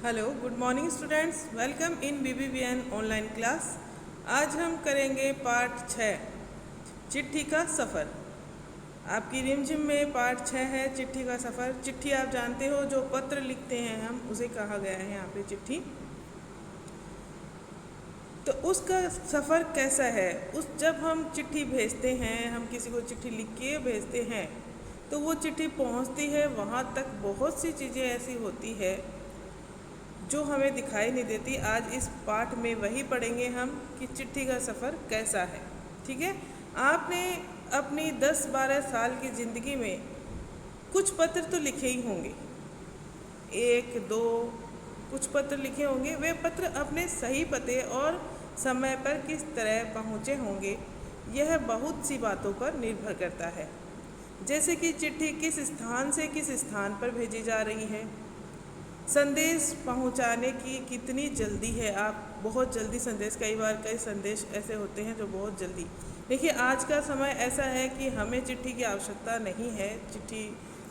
Hello, good morning students. Welcome in BBVN online class. आज हम करेंगे पार्ट 6 चिट्ठी का सफ़र। आपकी रिमझिम में पार्ट 6 है चिट्ठी का सफ़र। चिट्ठी आप जानते हो, जो पत्र लिखते हैं हम, उसे कहा गया है यहाँ पे चिट्ठी। तो उसका सफ़र कैसा है, जब हम चिट्ठी भेजते हैं, हम किसी को चिट्ठी लिख के भेजते हैं तो वो चिट्ठी पहुँचती है, वहाँ तक बहुत सी चीज़ें ऐसी होती है जो हमें दिखाई नहीं देती। आज इस पाठ में वही पढ़ेंगे हम कि चिट्ठी का सफ़र कैसा है। ठीक है, आपने अपनी 10-12 साल की ज़िंदगी में कुछ पत्र तो लिखे ही होंगे, एक दो कुछ पत्र लिखे होंगे। वे पत्र अपने सही पते और समय पर किस तरह पहुँचे होंगे, यह बहुत सी बातों पर निर्भर करता है। जैसे कि चिट्ठी किस स्थान से किस स्थान पर भेजी जा रही है, संदेश पहुंचाने की कितनी जल्दी है। आप बहुत जल्दी संदेश, कई संदेश ऐसे होते हैं जो बहुत जल्दी। देखिए, आज का समय ऐसा है कि हमें चिट्ठी की आवश्यकता नहीं है, चिट्ठी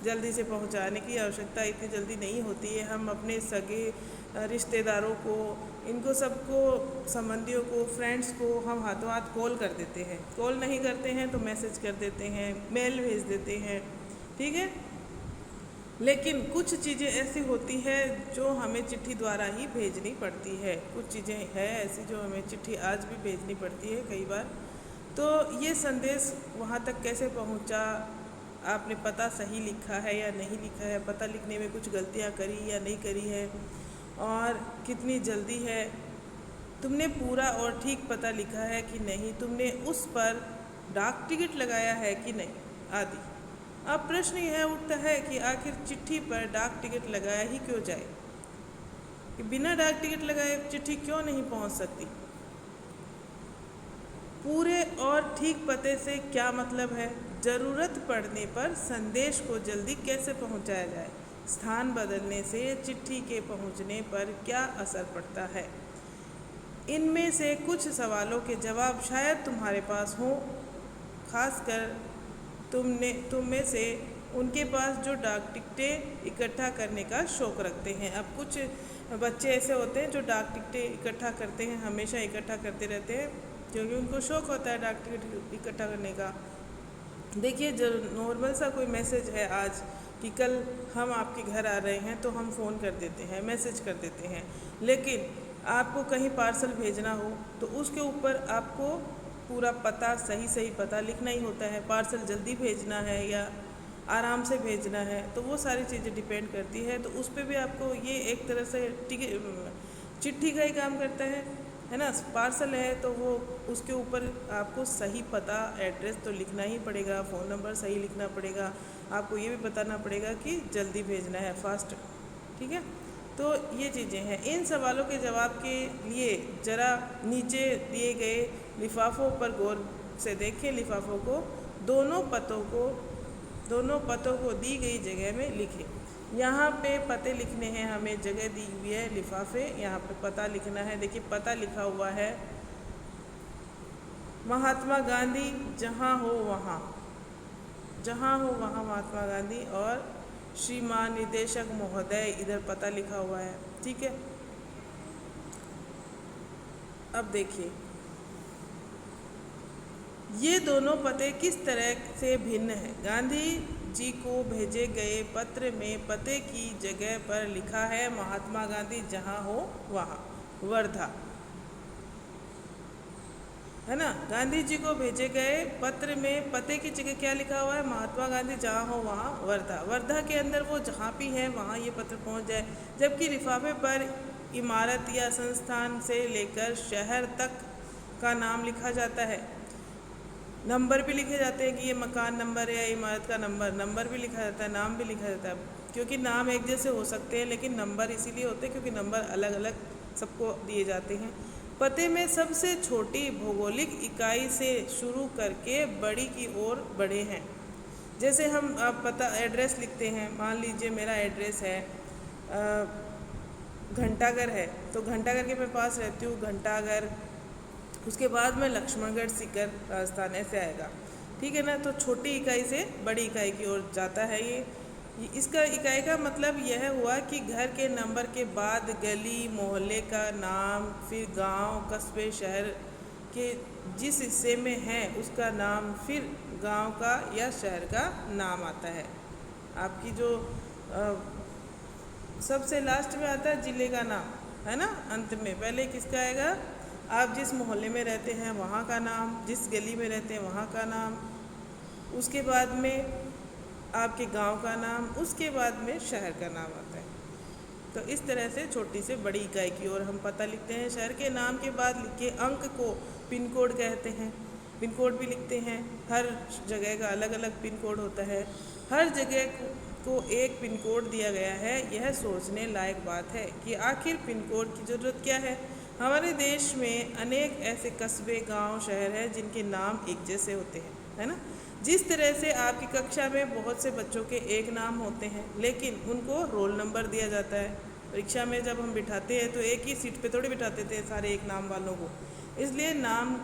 जल्दी से पहुंचाने की आवश्यकता इतनी जल्दी नहीं होती है। हम अपने सगे रिश्तेदारों को, इनको सबको, संबंधियों को, फ्रेंड्स को हम हाथों हाथ कॉल कर देते हैं। कॉल नहीं करते हैं तो मैसेज कर देते हैं, मेल भेज देते हैं। ठीक है, लेकिन कुछ चीज़ें ऐसी होती है जो हमें चिट्ठी द्वारा ही भेजनी पड़ती है। कुछ चीज़ें हैं ऐसी जो हमें चिट्ठी आज भी भेजनी पड़ती है कई बार। तो ये संदेश वहाँ तक कैसे पहुँचा, आपने पता सही लिखा है या नहीं लिखा है, पता लिखने में कुछ गलतियाँ करी या नहीं करी है, और कितनी जल्दी है, तुमने पूरा और ठीक पता लिखा है कि नहीं, तुमने उस पर डाक टिकट लगाया है कि नहीं, आदि। अब प्रश्न यह उठता है कि आखिर चिट्ठी पर डाक टिकट लगाया ही क्यों जाए, कि बिना डाक टिकट लगाए चिट्ठी क्यों नहीं पहुंच सकती। पूरे और ठीक पते से क्या मतलब है, ज़रूरत पड़ने पर संदेश को जल्दी कैसे पहुंचाया जाए, स्थान बदलने से चिट्ठी के पहुंचने पर क्या असर पड़ता है। इनमें से कुछ सवालों के जवाब शायद तुम्हारे पास हों, खासकर तुम में से उनके पास जो डाक टिकटें इकट्ठा करने का शौक़ रखते हैं। अब कुछ बच्चे ऐसे होते हैं जो डाक टिकटें इकट्ठा करते हैं, हमेशा इकट्ठा करते रहते हैं, क्योंकि उनको शौक़ होता है डाक टिकट इकट्ठा करने का। देखिए, जो नॉर्मल सा कोई मैसेज है आज कि कल हम आपके घर आ रहे हैं, तो हम फ़ोन कर देते हैं, मैसेज कर देते हैं। लेकिन आपको कहीं पार्सल भेजना हो तो उसके ऊपर आपको पूरा पता, सही पता लिखना ही होता है। पार्सल जल्दी भेजना है या आराम से भेजना है, तो वो सारी चीज़ें डिपेंड करती है। तो उस पर भी आपको ये एक तरह से चिट्ठी का ही काम करता है ना। पार्सल है तो वो उसके ऊपर आपको सही पता, एड्रेस तो लिखना ही पड़ेगा, फ़ोन नंबर सही लिखना पड़ेगा, आपको ये भी बताना पड़ेगा कि जल्दी भेजना है, फास्ट। ठीक है, तो ये चीज़ें हैं। इन सवालों के जवाब के लिए ज़रा नीचे दिए गए लिफाफों पर गौर से देखें। लिफाफों को, दोनों पतों को दी गई जगह में लिखें। यहाँ पे पते लिखने हैं, हमें जगह दी हुई है लिफाफे, यहाँ पे पता लिखना है। देखिए, पता लिखा हुआ है महात्मा गांधी, जहाँ हो वहाँ महात्मा गांधी, और श्रीमान निदेशक महोदय, इधर पता लिखा हुआ है। ठीक है, अब देखिए ये दोनों पते किस तरह से भिन्न हैं। गांधी जी को भेजे गए पत्र में पते की जगह पर लिखा है महात्मा गांधी, जहाँ हो वहाँ, वर्धा, है ना। गांधी जी को भेजे गए पत्र में पते की जगह क्या लिखा हुआ है, महात्मा गांधी, जहाँ हो वहाँ, वर्धा। वर्धा के अंदर वो जहाँ भी है वहाँ ये पत्र पहुँच जाए। जबकि लिफाफे पर इमारत या संस्थान से लेकर शहर तक का नाम लिखा जाता है, नंबर भी लिखे जाते हैं कि ये मकान नंबर है या इमारत का नंबर भी लिखा जाता है, नाम भी लिखा जाता है। क्योंकि नाम एक जैसे हो सकते हैं, लेकिन नंबर इसीलिए होते हैं क्योंकि नंबर अलग अलग सबको दिए जाते हैं। पते में सबसे छोटी भौगोलिक इकाई से शुरू करके बड़ी की ओर बढ़े हैं। जैसे हम पता, एड्रेस लिखते हैं, मान लीजिए मेरा एड्रेस है घंटाघर है, तो घंटाघर के मैं पास रहती हूँ, घंटाघर, उसके बाद में लक्ष्मणगढ़, सीकर, राजस्थान, ऐसे आएगा। ठीक है ना, तो छोटी इकाई से बड़ी इकाई की ओर जाता है ये इसका इकाई का मतलब यह हुआ कि घर के नंबर के बाद गली मोहल्ले का नाम, फिर गांव, कस्बे, शहर के जिस हिस्से में है उसका नाम, फिर गांव का या शहर का नाम आता है। आपकी जो सबसे लास्ट में आता है जिले का नाम, है ना। अंत में पहले किसका आएगा, आप जिस मोहल्ले में रहते हैं वहाँ का नाम, जिस गली में रहते हैं वहाँ का नाम, उसके बाद में आपके गांव का नाम, उसके बाद में शहर का नाम आता है। तो इस तरह से छोटी से बड़ी इकाई की ओर हम पता लिखते हैं। शहर के नाम के बाद लिखे अंक को पिन कोड कहते हैं। पिन कोड भी लिखते हैं, हर जगह का अलग अलग पिन कोड होता है। हर जगह को एक पिन कोड दिया गया है। यह सोचने लायक बात है कि आखिर पिन कोड की ज़रूरत क्या है। हमारे देश में अनेक ऐसे कस्बे, गांव, शहर हैं जिनके नाम एक जैसे होते हैं, है ना। जिस तरह से आपकी कक्षा में बहुत से बच्चों के एक नाम होते हैं, लेकिन उनको रोल नंबर दिया जाता है। परीक्षा में जब हम बिठाते हैं तो एक ही सीट पे थोड़ी बिठाते थे सारे एक नाम वालों को, इसलिए नाम,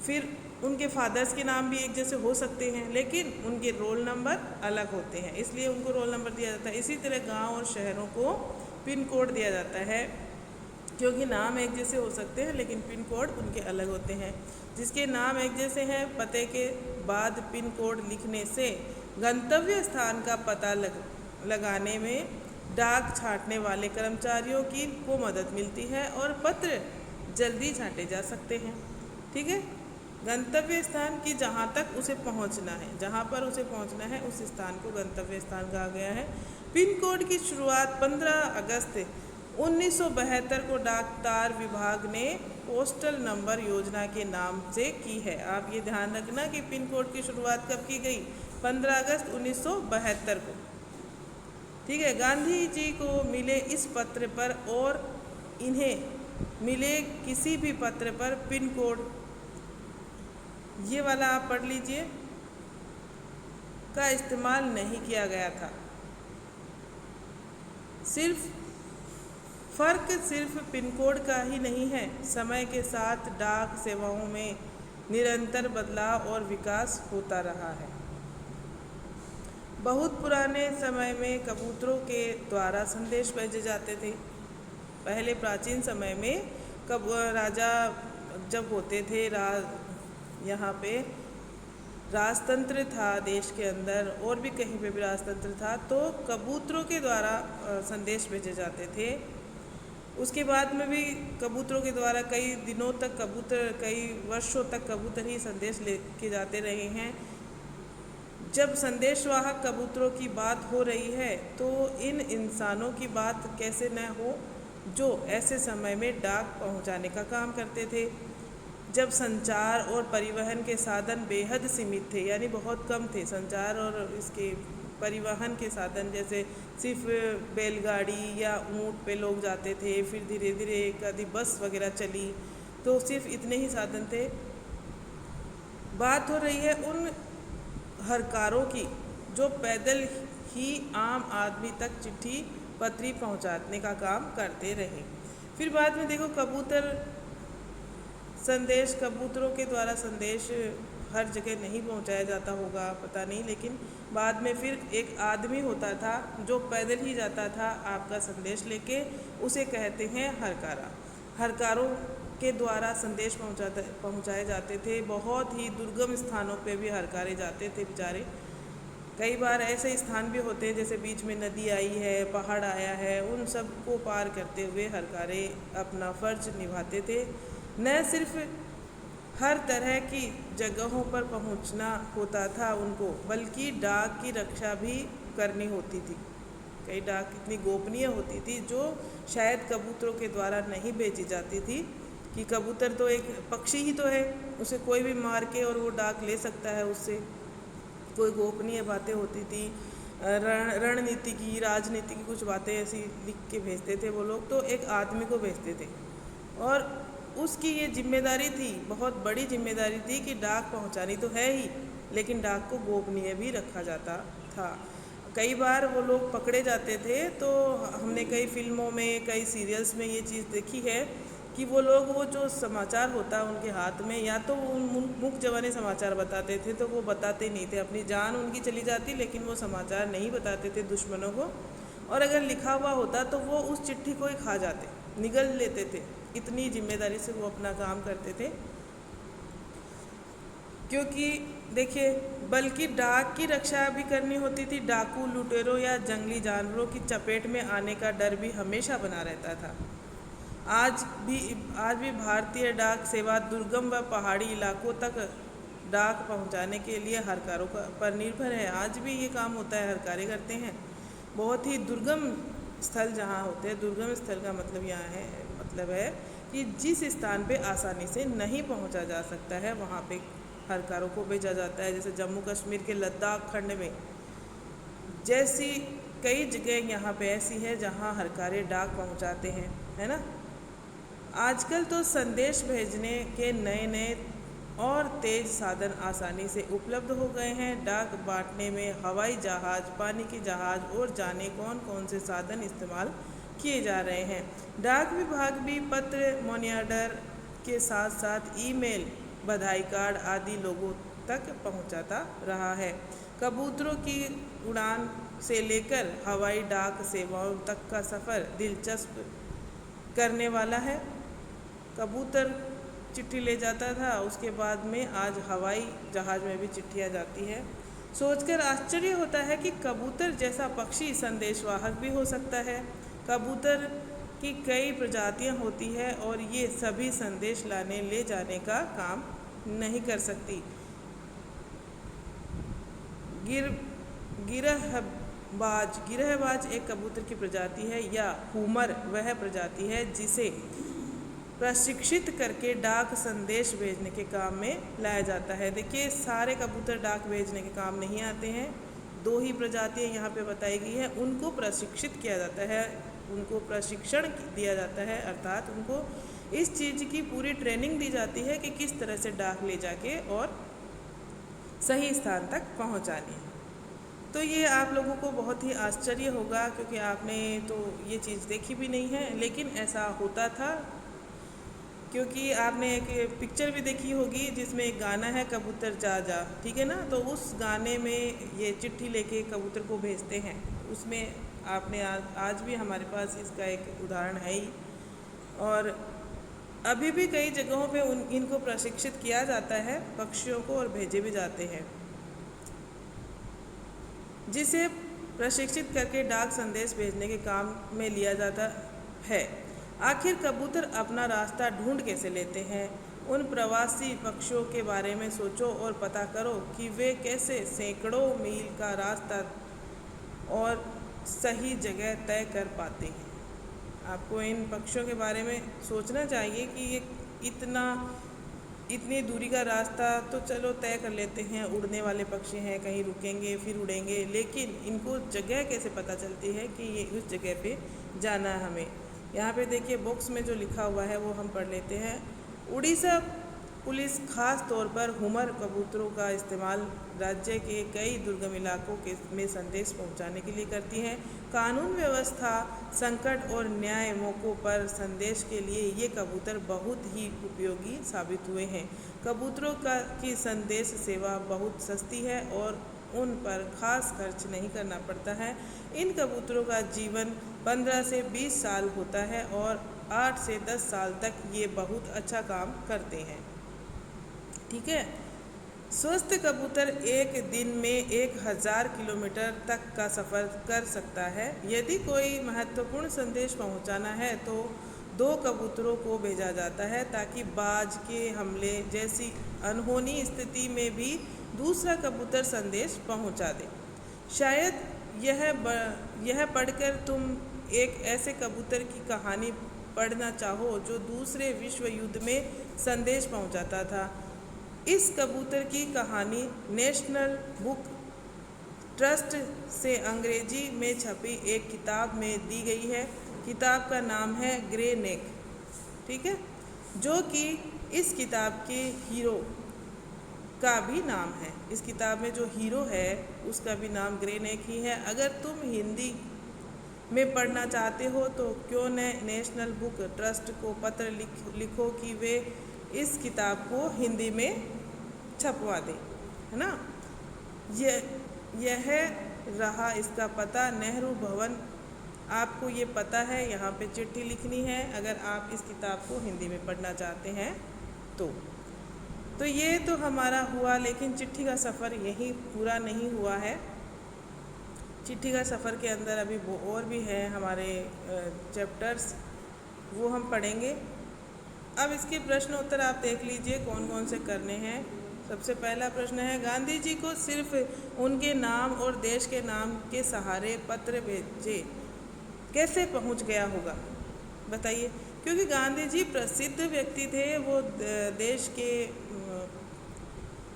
फिर उनके फादर्स के नाम भी एक जैसे हो सकते हैं, लेकिन उनके रोल नंबर अलग होते हैं, इसलिए उनको रोल नंबर दिया जाता है। इसी तरह गांव और शहरों को पिन कोड दिया जाता है, क्योंकि नाम एक जैसे हो सकते हैं लेकिन पिन कोड उनके अलग होते हैं। जिसके नाम एक जैसे हैं, पते के बाद पिन कोड लिखने से गंतव्य स्थान का पता लगाने में डाक छांटने वाले कर्मचारियों को मदद मिलती है और पत्र जल्दी छांटे जा सकते हैं। ठीक है, गंतव्य स्थान की जहाँ तक उसे पहुँचना है, जहाँ पर उसे पहुँचना है उस स्थान को गंतव्य स्थान कहा गया है। पिन कोड की शुरुआत 15 अगस्त 1972 को डाक तार विभाग ने पोस्टल नंबर योजना के नाम से की है। आप ये ध्यान रखना कि पिन कोड की शुरुआत कब की गई, 15 अगस्त 1972 को। ठीक है, गांधी जी को मिले इस पत्र पर और इन्हें मिले किसी भी पत्र पर पिन कोड, ये वाला आप पढ़ लीजिए, का इस्तेमाल नहीं किया गया था। फ़र्क सिर्फ पिन कोड का ही नहीं है, समय के साथ डाक सेवाओं में निरंतर बदलाव और विकास होता रहा है। बहुत पुराने समय में कबूतरों के द्वारा संदेश भेजे जाते थे। पहले प्राचीन समय में राजा जब होते थे, यहाँ पे राजतंत्र था देश के अंदर, और भी कहीं पे भी राजतंत्र था, तो कबूतरों के द्वारा संदेश भेजे जाते थे। उसके बाद में भी कबूतरों के द्वारा कई दिनों तक कबूतर, कई वर्षों तक कबूतर ही संदेश लेके जाते रहे हैं। जब संदेशवाहक कबूतरों की बात हो रही है तो इन इंसानों की बात कैसे न हो जो ऐसे समय में डाक पहुंचाने का काम करते थे, जब संचार और परिवहन के साधन बेहद सीमित थे, यानी बहुत कम थे संचार और इसके परिवहन के साधन, जैसे सिर्फ बैलगाड़ी या ऊँट पे लोग जाते थे, फिर धीरे धीरे एक आधी बस वगैरह चली, तो सिर्फ इतने ही साधन थे। बात हो रही है उन हरकारों की जो पैदल ही आम आदमी तक चिट्ठी पत्री पहुंचाने का काम करते रहे। फिर बाद में देखो कबूतर संदेश, कबूतरों के द्वारा संदेश हर जगह नहीं पहुंचाया जाता होगा, पता नहीं, लेकिन बाद में फिर एक आदमी होता था जो पैदल ही जाता था आपका संदेश लेके, उसे कहते हैं हरकारा। हरकारों के द्वारा संदेश पहुंचाए जाते थे। बहुत ही दुर्गम स्थानों पे भी हरकारे जाते थे बेचारे। कई बार ऐसे स्थान भी होते हैं जैसे बीच में नदी आई है, पहाड़ आया है, उन सब को पार करते हुए हरकारे अपना फ़र्ज निभाते थे। न सिर्फ हर तरह की जगहों पर पहुंचना होता था उनको, बल्कि डाक की रक्षा भी करनी होती थी। कई डाक इतनी गोपनीय होती थी जो शायद कबूतरों के द्वारा नहीं भेजी जाती थी, कि कबूतर तो एक पक्षी ही तो है, उसे कोई भी मार के और वो डाक ले सकता है उससे। कोई गोपनीय बातें होती थी, रणनीति की, राजनीति की कुछ बातें ऐसी लिख के भेजते थे वो लोग, तो एक आदमी को भेजते थे और उसकी ये जिम्मेदारी थी, बहुत बड़ी जिम्मेदारी थी कि डाक पहुंचानी तो है ही, लेकिन डाक को गोपनीय भी रखा जाता था। कई बार वो लोग पकड़े जाते थे, तो हमने कई फिल्मों में, कई सीरियल्स में ये चीज़ देखी है कि वो लोग वो जो समाचार होता है उनके हाथ में, या तो वो मुख जवानी समाचार बताते थे तो वो बताते नहीं थे, अपनी जान उनकी चली जाती लेकिन वो समाचार नहीं बताते थे दुश्मनों को। और अगर लिखा हुआ होता तो वो उस चिट्ठी को ही खा जाते, निगल लेते थे। इतनी जिम्मेदारी से वो अपना काम करते थे। क्योंकि देखिए, बल्कि डाक की रक्षा भी करनी होती थी। डाकू, लुटेरों या जंगली जानवरों की चपेट में आने का डर भी हमेशा बना रहता था। आज भी भारतीय डाक सेवा दुर्गम व पहाड़ी इलाकों तक डाक पहुंचाने के लिए हरकारों पर निर्भर है। आज भी ये काम होता है, हरकारे करते हैं। बहुत ही दुर्गम स्थल जहाँ होते हैं, दुर्गम स्थल का मतलब यहाँ है, मतलब है कि जिस स्थान पे आसानी से नहीं पहुंचा जा सकता है वहाँ पे हरकारों को भेजा जाता है। जैसे जम्मू कश्मीर के लद्दाख खंड में जैसी कई जगह यहाँ पे ऐसी है जहाँ हरकारे डाक पहुँचाते हैं, है ना। आजकल तो संदेश भेजने के नए नए और तेज़ साधन आसानी से उपलब्ध हो गए हैं। डाक बांटने में हवाई जहाज़, पानी के जहाज़ और जाने कौन कौन से साधन इस्तेमाल किए जा रहे हैं। डाक विभाग भी पत्र, मनी ऑर्डर के साथ साथ ईमेल, बधाई कार्ड आदि लोगों तक पहुंचाता रहा है। कबूतरों की उड़ान से लेकर हवाई डाक सेवाओं तक का सफ़र दिलचस्प करने वाला है। कबूतर चिट्ठी ले जाता था, उसके बाद में आज हवाई जहाज़ में भी चिट्ठियाँ जाती है। सोचकर आश्चर्य होता है कि कबूतर जैसा पक्षी संदेशवाहक भी हो सकता है। कबूतर की कई प्रजातियाँ होती है और ये सभी संदेश लाने ले जाने का काम नहीं कर सकती। गिरहबाज एक कबूतर की प्रजाति है, या हुमर वह प्रजाति है जिसे प्रशिक्षित करके डाक संदेश भेजने के काम में लाया जाता है। देखिए, सारे कबूतर डाक भेजने के काम नहीं आते हैं। 2 ही प्रजातियाँ यहाँ पे बताई गई है, उनको प्रशिक्षित किया जाता है, उनको प्रशिक्षण दिया जाता है, अर्थात उनको इस चीज़ की पूरी ट्रेनिंग दी जाती है कि किस तरह से डाक ले जाके और सही स्थान तक पहुँचानी है। तो ये आप लोगों को बहुत ही आश्चर्य होगा क्योंकि आपने तो ये चीज़ देखी भी नहीं है, लेकिन ऐसा होता था। क्योंकि आपने एक पिक्चर भी देखी होगी जिसमें एक गाना है, कबूतर जा जा, ठीक है ना। तो उस गाने में ये चिट्ठी लेके कबूतर को भेजते हैं, उसमें आपने आज भी हमारे पास इसका एक उदाहरण है ही। और अभी भी कई जगहों पे इनको प्रशिक्षित किया जाता है पक्षियों को, और भेजे भी जाते हैं, जिसे प्रशिक्षित करके डाक संदेश भेजने के काम में लिया जाता है। आखिर कबूतर अपना रास्ता ढूंढ कैसे लेते हैं? उन प्रवासी पक्षियों के बारे में सोचो और पता करो कि वे कैसे सैकड़ों मील का रास्ता और सही जगह तय कर पाते हैं। आपको इन पक्षियों के बारे में सोचना चाहिए कि ये इतनी दूरी का रास्ता तो चलो तय कर लेते हैं, उड़ने वाले पक्षी हैं, कहीं रुकेंगे फिर उड़ेंगे, लेकिन इनको जगह कैसे पता चलती है कि ये उस जगह पे जाना है हमें। यहाँ पे देखिए बॉक्स में जो लिखा हुआ है वो हम पढ़ लेते हैं। उड़ीसा पुलिस खास तौर पर हुमर कबूतरों का इस्तेमाल राज्य के कई दुर्गम इलाकों में संदेश पहुंचाने के लिए करती है। कानून व्यवस्था, संकट और न्याय मौक़ों पर संदेश के लिए ये कबूतर बहुत ही उपयोगी साबित हुए हैं। कबूतरों की संदेश सेवा बहुत सस्ती है और उन पर खास खर्च नहीं करना पड़ता है। इन कबूतरों का जीवन 15 से 20 साल होता है और 8 से 10 साल तक ये बहुत अच्छा काम करते हैं। ठीक है। स्वस्थ कबूतर एक दिन में 1000 किलोमीटर तक का सफ़र कर सकता है। यदि कोई महत्वपूर्ण संदेश पहुंचाना है तो 2 कबूतरों को भेजा जाता है ताकि बाज के हमले जैसी अनहोनी स्थिति में भी दूसरा कबूतर संदेश पहुंचा दे। शायद यह पढ़कर तुम एक ऐसे कबूतर की कहानी पढ़ना चाहो जो दूसरे विश्व युद्ध में संदेश पहुंचाता था। इस कबूतर की कहानी नेशनल बुक ट्रस्ट से अंग्रेजी में छपी एक किताब में दी गई है। किताब का नाम है ग्रे नेक, ठीक है, जो कि इस किताब के हीरो का भी नाम है। इस किताब में जो हीरो है उसका भी नाम ग्रे नेक ही है। अगर तुम हिंदी में पढ़ना चाहते हो तो क्यों न नेशनल बुक ट्रस्ट को पत्र लिखो कि वे इस किताब को हिंदी में छपवा दें, है ना। यह रहा इसका पता, नेहरू भवन। आपको ये पता है, यहाँ पे चिट्ठी लिखनी है अगर आप इस किताब को हिंदी में पढ़ना चाहते हैं तो ये तो हमारा हुआ, लेकिन चिट्ठी का सफ़र यही पूरा नहीं हुआ है। चिट्ठी का सफ़र के अंदर अभी वो और भी है हमारे चैप्टर्स, वो हम पढ़ेंगे। अब इसके प्रश्न उत्तर आप देख लीजिए कौन कौन से करने हैं। सबसे पहला प्रश्न है, गांधी जी को सिर्फ उनके नाम और देश के नाम के सहारे पत्र भेजे कैसे पहुंच गया होगा, बताइए। क्योंकि गांधी जी प्रसिद्ध व्यक्ति थे, वो देश के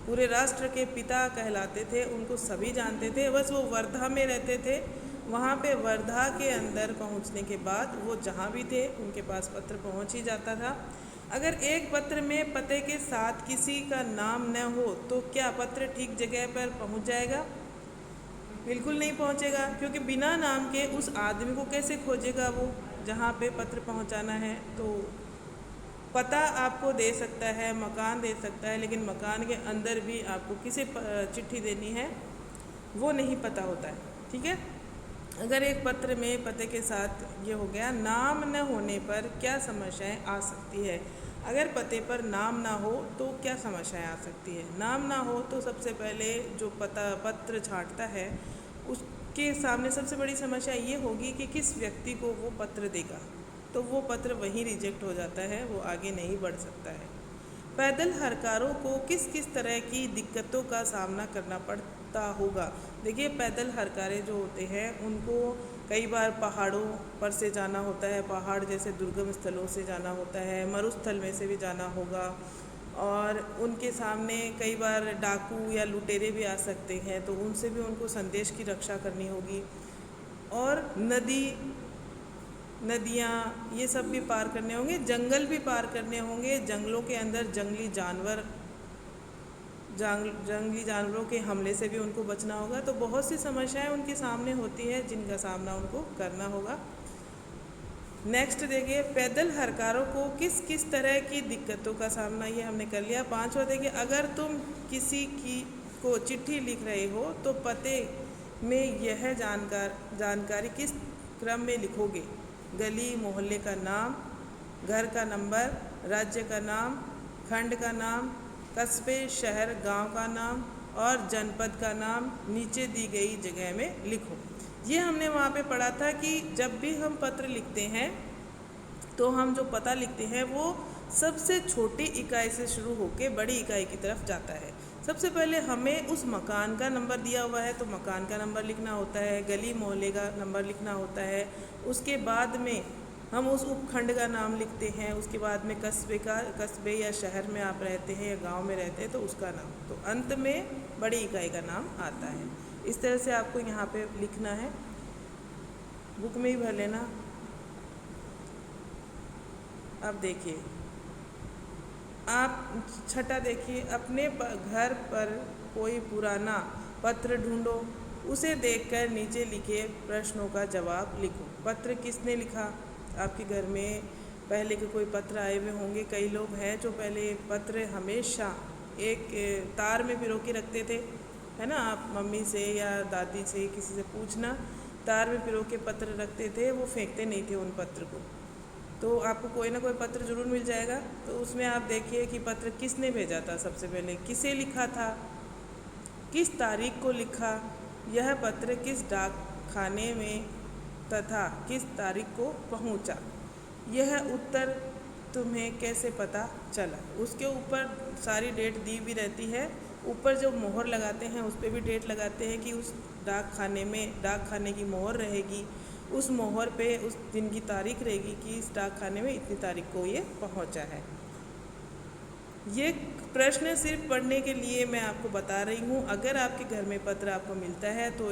पूरे राष्ट्र के पिता कहलाते थे, उनको सभी जानते थे। बस वो वर्धा में रहते थे, वहाँ पे वर्धा के अंदर पहुँचने के बाद वो जहाँ भी थे उनके पास पत्र पहुँच ही जाता था। अगर एक पत्र में पते के साथ किसी का नाम न हो तो क्या पत्र ठीक जगह पर पहुँच जाएगा? बिल्कुल नहीं पहुँचेगा, क्योंकि बिना नाम के उस आदमी को कैसे खोजेगा वो जहाँ पे पत्र पहुँचाना है। तो पता आपको दे सकता है, मकान दे सकता है, लेकिन मकान के अंदर भी आपको किसे चिट्ठी देनी है वो नहीं पता होता है, ठीक है। अगर एक पत्र में पते के साथ ये हो गया, नाम न होने पर क्या समस्याएं आ सकती है? अगर पते पर नाम ना हो तो क्या समस्याएं आ सकती है? नाम ना हो तो सबसे पहले जो पत्र छांटता है उसके सामने सबसे बड़ी समस्या ये होगी कि किस व्यक्ति को वो पत्र देगा, तो वो पत्र वहीं रिजेक्ट हो जाता है, वो आगे नहीं बढ़ सकता है। पैदल हरकारों को किस किस तरह की दिक्कतों का सामना करना पड़ता होगा? देखिए, पैदल हरकारे जो होते हैं उनको कई बार पहाड़ों पर से जाना होता है, पहाड़ जैसे दुर्गम स्थलों से जाना होता है, मरुस्थल में से भी जाना होगा, और उनके सामने कई बार डाकू या लुटेरे भी आ सकते हैं, तो उनसे भी उनको संदेश की रक्षा करनी होगी। और नदियाँ ये सब भी पार करने होंगे, जंगल भी पार करने होंगे, जंगलों के अंदर जंगली जानवरों के हमले से भी उनको बचना होगा। तो बहुत सी समस्याएं उनके सामने होती है जिनका सामना उनको करना होगा। नेक्स्ट देखिए, पैदल हरकारों को किस किस तरह की दिक्कतों का सामना, ये हमने कर लिया। पांचवा देखिए, अगर तुम किसी को चिट्ठी लिख रहे हो तो पते में यह जानकारी किस क्रम में लिखोगे? गली मोहल्ले का नाम, घर का नंबर, राज्य का नाम, खंड का नाम, कस्बे शहर गांव का नाम और जनपद का नाम नीचे दी गई जगह में लिखो। ये हमने वहाँ पे पढ़ा था कि जब भी हम पत्र लिखते हैं तो हम जो पता लिखते हैं वो सबसे छोटी इकाई से शुरू होकर बड़ी इकाई की तरफ जाता है। सबसे पहले हमें उस मकान का नंबर दिया हुआ है तो मकान का नंबर लिखना होता है, गली मोहल्ले का नंबर लिखना होता है, उसके बाद में हम उस उपखंड का नाम लिखते हैं, उसके बाद में कस्बे या शहर में आप रहते हैं या गांव में रहते हैं तो उसका नाम, तो अंत में बड़ी इकाई का नाम आता है। इस तरह से आपको यहाँ पे लिखना है, बुक में ही भर लेना। अब देखिए, आप छठा देखिए, अपने घर पर कोई पुराना पत्र ढूंढो, उसे देखकर नीचे लिखे प्रश्नों का जवाब लिखो। पत्र किसने लिखा? आपके घर में पहले के कोई पत्र आए हुए होंगे। कई लोग हैं जो पहले पत्र हमेशा एक तार में पिरो के रखते थे, है ना। आप मम्मी से या दादी से किसी से पूछना, तार में पिरो के पत्र रखते थे, वो फेंकते नहीं थे उन पत्र को। तो आपको कोई ना कोई पत्र ज़रूर मिल जाएगा। तो उसमें आप देखिए कि पत्र किसने भेजा था, सबसे पहले किसे लिखा था, किस तारीख को लिखा, यह पत्र किस डाक खाने में तथा किस तारीख को पहुंचा, यह उत्तर तुम्हें कैसे पता चला। उसके ऊपर सारी डेट दी भी रहती है, ऊपर जो मोहर लगाते हैं उस पर भी डेट लगाते हैं कि उस डाक खाने की मोहर रहेगी, उस मोहर पे उस दिन की तारीख रहेगी कि इस डाक खाने में इतनी तारीख को ये पहुंचा है। ये प्रश्न सिर्फ पढ़ने के लिए मैं आपको बता रही हूँ। अगर आपके घर में पत्र आपको मिलता है तो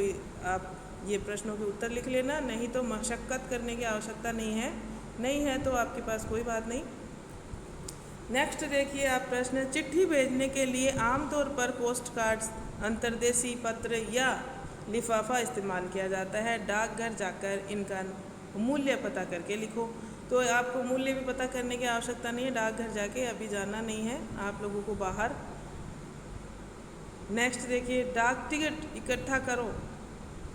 आप ये प्रश्नों के उत्तर लिख लेना, नहीं तो मशक्क़त करने की आवश्यकता नहीं है तो आपके पास कोई बात नहीं। नेक्स्ट देखिए आप प्रश्न, चिट्ठी भेजने के लिए आमतौर पर पोस्ट कार्ड्स, अंतर्देशीय पत्र या लिफाफा इस्तेमाल किया जाता है। डाकघर जाकर इनका मूल्य पता करके लिखो। तो आपको मूल्य भी पता करने की आवश्यकता नहीं है, डाकघर जाके अभी जाना नहीं है आप लोगों को बाहर। नेक्स्ट देखिए, डाक टिकट इकट्ठा करो।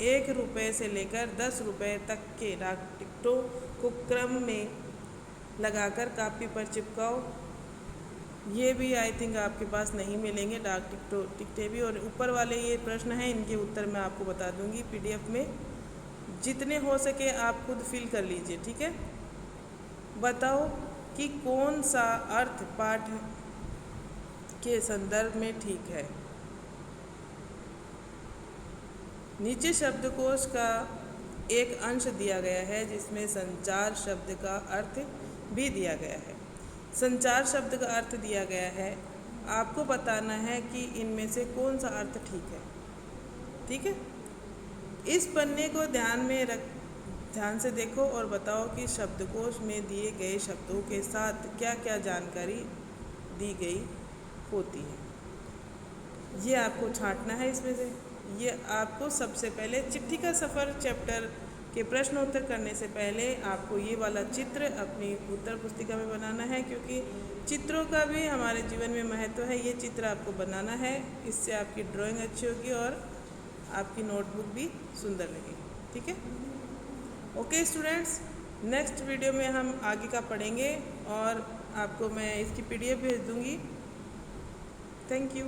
1 रुपये से लेकर 10 रुपये तक के डाक टिकटों को क्रम में लगाकर कापी पर चिपकाओ। ये भी आई थिंक आपके पास नहीं मिलेंगे डाक टिकटें भी। और ऊपर वाले ये प्रश्न हैं, इनके उत्तर मैं आपको बता दूंगी PDF में। जितने हो सके आप खुद फिल कर लीजिए, ठीक है। बताओ कि कौन सा अर्थ पाठ के संदर्भ में ठीक है। नीचे शब्दकोश का एक अंश दिया गया है जिसमें संचार शब्द का अर्थ भी दिया गया है। संचार शब्द का अर्थ दिया गया है, आपको बताना है कि इनमें से कौन सा अर्थ ठीक है, ठीक है। इस पन्ने को ध्यान से देखो और बताओ कि शब्दकोश में दिए गए शब्दों के साथ क्या क्या जानकारी दी गई होती है। ये आपको छांटना है इसमें से। ये आपको सबसे पहले चिट्ठी का सफ़र चैप्टर के प्रश्न उत्तर करने से पहले आपको ये वाला चित्र अपनी उत्तर पुस्तिका में बनाना है, क्योंकि चित्रों का भी हमारे जीवन में महत्व है। ये चित्र आपको बनाना है, इससे आपकी ड्राइंग अच्छी होगी और आपकी नोटबुक भी सुंदर लगेगी, ठीक है। ओके स्टूडेंट्स, नेक्स्ट वीडियो में हम आगे का पढ़ेंगे और आपको मैं इसकी PDF भेज दूँगी। Thank you.